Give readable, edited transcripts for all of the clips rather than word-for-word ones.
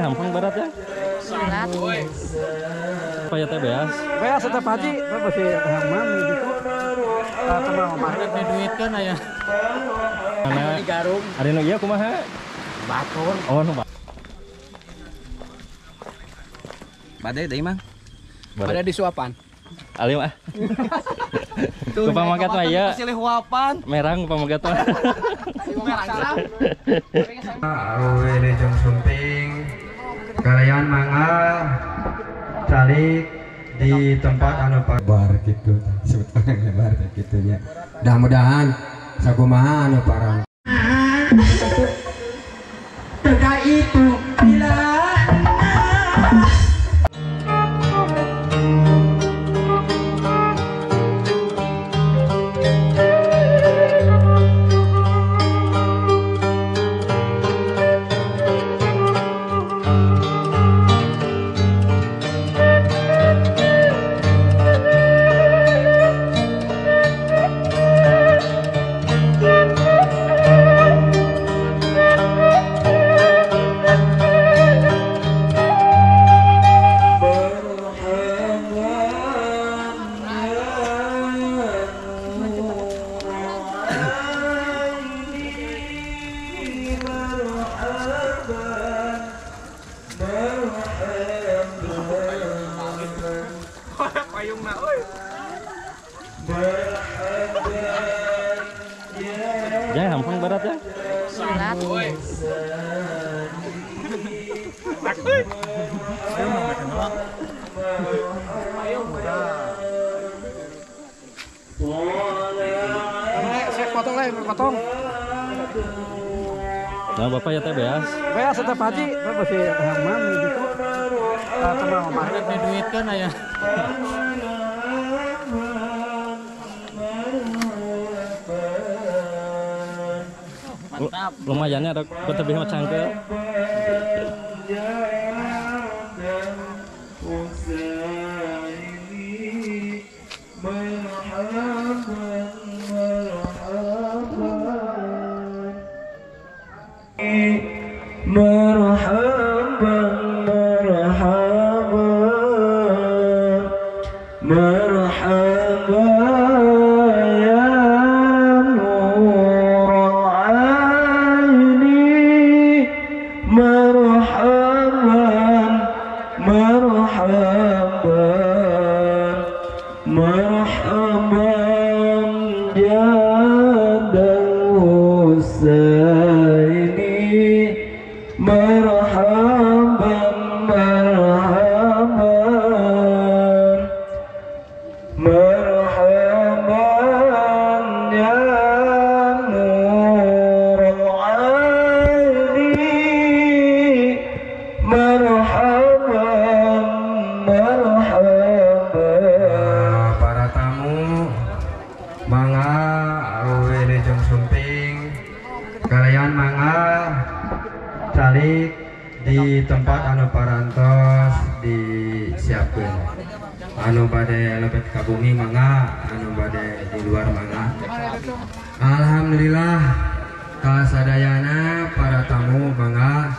Hampung barat ya. Barat. Apa ya teh beas? Beas tetap haji, masih hamam gitu. Kenal mah. Ada duit kan aya. Mana? Di Garum. Ari nu ieu kumaha? Batur. Oh nu Badai deui mang. Ada di suapan. Alim ah. Ku pamagat mah ieu. Silih huapan. Merang pamagat mah. Awe jeung sumping kalian mangga calik di tempat anu bar gitu sebetulnya bar gitu nya. Mudah-mudahan sakumaha anu parang. Tega itu bila Ya Hampung barat ya. Barat. Saya potong lagi, potong. Nah bapak ya teh beas. Beas tetap haji, masih hamam gitu. Kenal mah. Ada duit kan aya. Mantap. Lumayan ya ada lebih macam ke. Para tamu mangga awe jeung sumping kalian mangga calik di tempat anu parantos disiapkeun. Anu bade lebet ka bumi mangga, anu bade di luar mangga. Alhamdulillah kasadayana para tamu mangga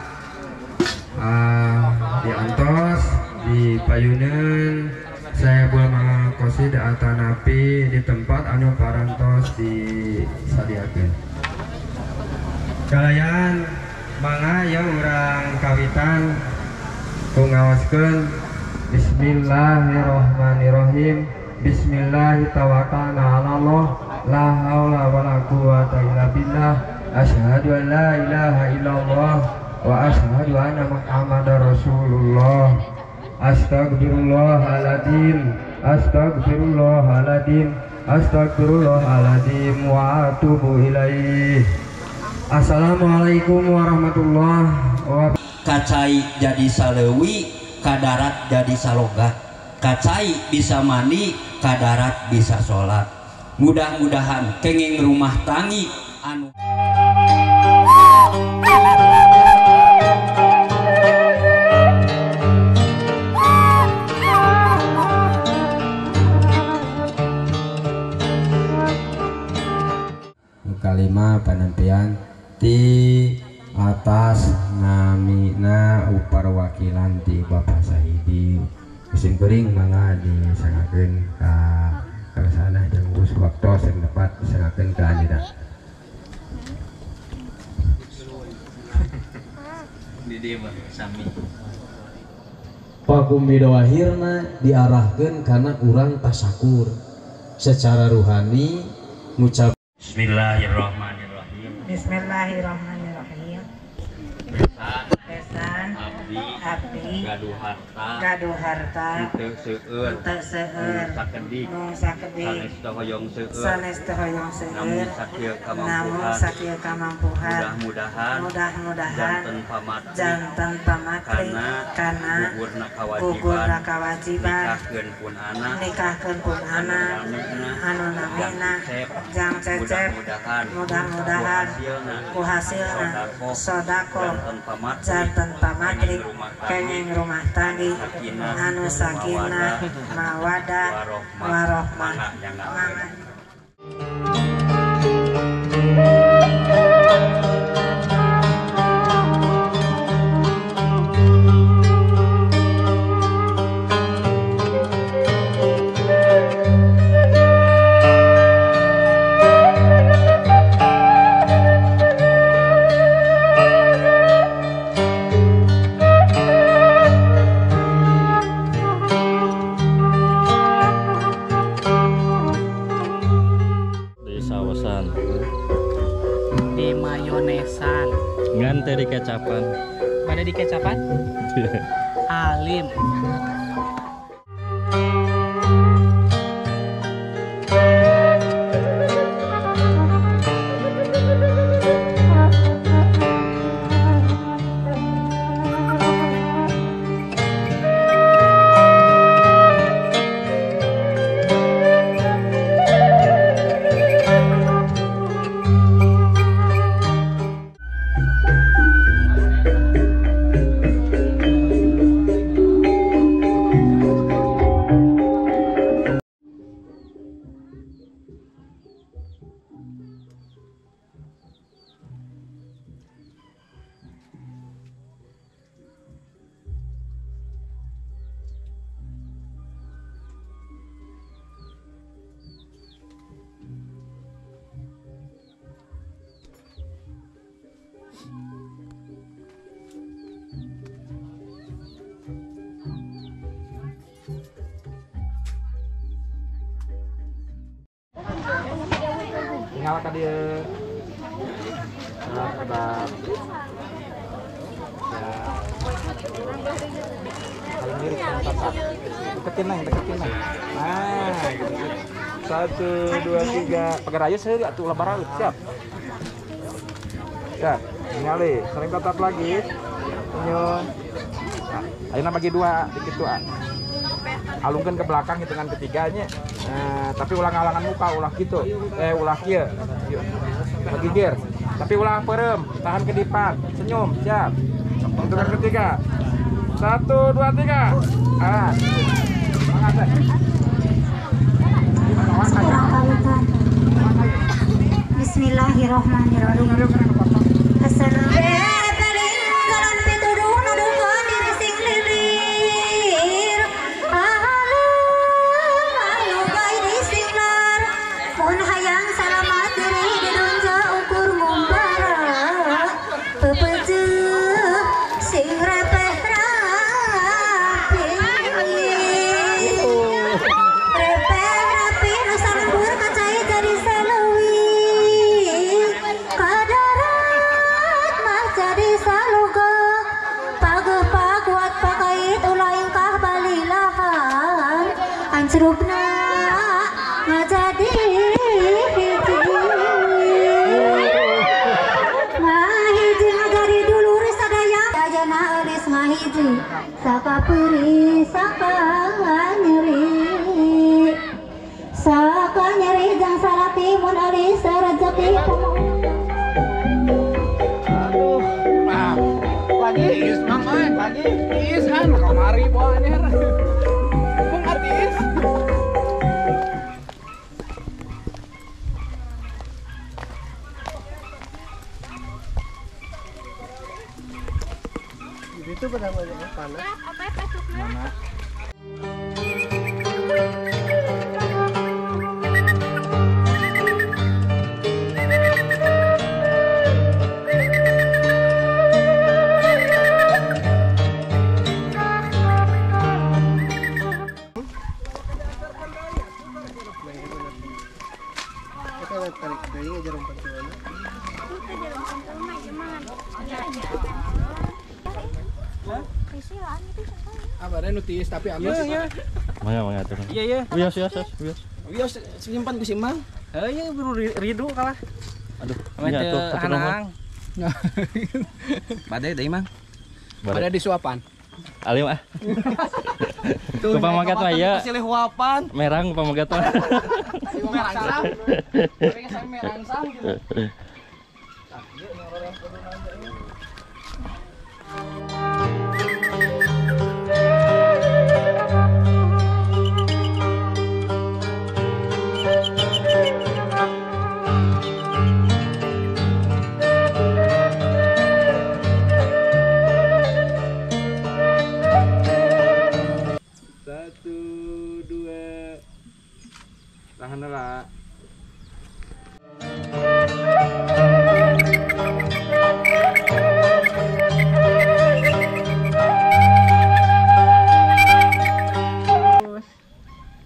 diantos di payuneun saya buat mangkosid atanapi di tempat anu parantos disadiakeun. Kalian mangga ya urang kawitan ku ngaoskeun Bismillahirrahmanirrahim. Bismillahirrahmanirrahim. Allah la haula wala quwata illa billah. Asyhadu an la ilaha illallah wa asyhadu anna Muhammadar Rasulullah. Astagfirullahaladzim, astagfirullahaladzim, astagfirullahaladzim wa atubu ilaih. Assalamualaikum warahmatullahi wabarakatuh. Kacai jadi salewi, kadarat jadi saloga. Kacai bisa mandi, kadarat bisa sholat. Mudah-mudahan kenging rumah tangi anu kalimah panampian ti atas namina upar perwakilan ti Bapak Sahidi musim kering mangga disangakeun ka sana jeung us waktu sing dapat disangakeun ka anjeunna. Di dieu mah sami. Pakumbida akhirna diarahkeun kana urang tasakur secara ruhani ngucap Bismillahirrahmanirrahim. Bismillahirrahmanirrahim. Pesan abdi gaduh harta Teu seueur sakedik nu sakedik sanes teu hoyong seueur namun sakieu kamampuhan mudah-mudahan janten pamatri kana gugurna kawajiban nikahkeun pun anak anu namina jang cecep mudah-mudahan ku hasilna sodako janten pamatri kenging rumah tangga anu sakinah mawadah warohmah. Di mayonesan. Ngan teh di kecapan. Pada di kecapan? Alim. Nyala ka dia. Nah, kedap. Ya. Paling mirip sama tapak. Deketin nang. Nah, gitu. 1, 2, 3. Pakai raya saya atuh ulah baraeut, siap. Siap. Nyali, sering tatap lagi. Senyum. Nah, ayeuna bagi 2 dikit tuan. Alungkan ke belakang hitungan ketiganya. Nah, tapi ulah ngalangan muka, ulah gitu. Ulah kieu. Bagi gear. Tapi ulah perem, tahan kedipan. Senyum, siap. Hitungan ketiga. 1, 2, 3. Ah. Semangat. Bismillahirrahmanirrahim. Assalamualaikum. Ancerupna ngajadi hiji mahiji ngajari dulur sadaya ajana eulis mahiji sakapeuri saka nyeri jang salati mun eulis rezeki Lagi is mamai, lagi is kan kamari banyak. Itu Mana? Apa ada nutis tapi amis. Mangga tuh. Iya. Wios. Wios simpan ku simang. Iya baru ridu kalah. Aduh, Macam nya tuh satu nomor. anang. Badai deui mang. Bare. Pada disuapan. Alim ah. Ku pamagat mah ieu. Silih huapan. Merang ku pamagat mah. Merangsang. Tapi saya merangsang gitu. Satu, dua. Tahan lah.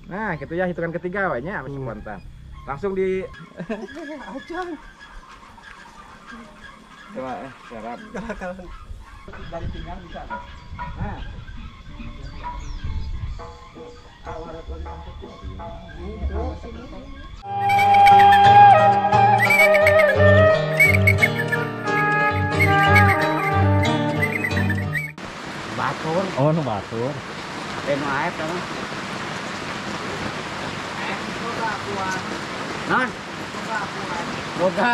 Nah, gitu ya hitungan ketiga awalnya masih spontan. Langsung di coba serap. Dari pinggang bisa. Nah. Batur. Oh, nu batur. Enu aep kan. Non. Boga.